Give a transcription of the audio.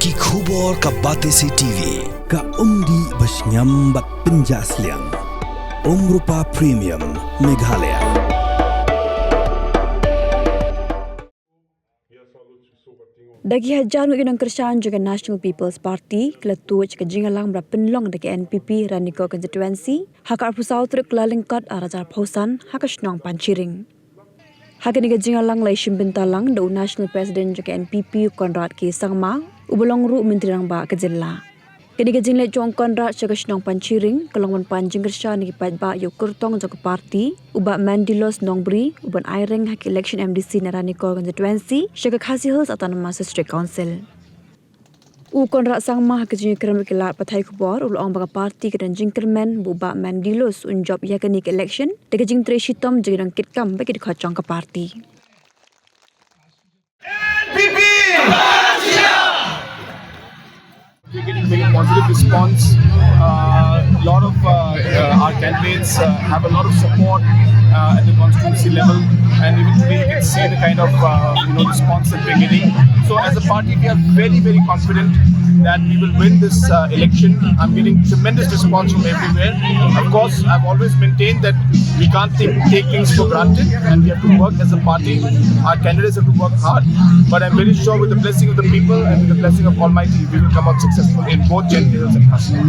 Ki khubor ka Batesi TV ka umdi basnyambak penjasliang Rupa Premium Meghalaya. Dagi Hajar Nongkyrshan juga National People's Party Tuid ke Jingïalang berpenlong dagi NPP Raniko Constituency Hakar Pusau Truk Lalingkot Arajar Pausan Hakashnong Panchiring. Hakan ni Jingïalang Laishim Bintalang da National President juga NPP Konrad K Sangma ubulong ru Menteri Rang Ba Kejela. Kini Jinglet Jong Konrad Hakashnong Panchiring kelongwan pan Nongkyrshan ni pat ba yo kurtong jog parti uba Mandilos Nongbri uban Airing hak election MDC Naraniko Constituency syaka Khasihils Autonomous District Council. Konrad Sangma hak jingkram kelat pathai kubor ulong baga parti kedan jingkermen buba Mandilos unjob ya kenik election dega jing treshitom jigirang kitkam bagi dikhocong ke parti. We're getting very positive response. A lot of our candidates have a lot of support at the constituency level, and even today you can see the kind of response that we're getting. So as a party, we are very, very confident that we will win this election. I'm getting tremendous response from everywhere. Of course, I've always maintained that we can't take things for granted, and we have to work as a party. Our candidates have to work hard, but I'm very sure with the blessing of the people and with the blessing of Almighty, we will come out successful in both Jingïalang and Hajar.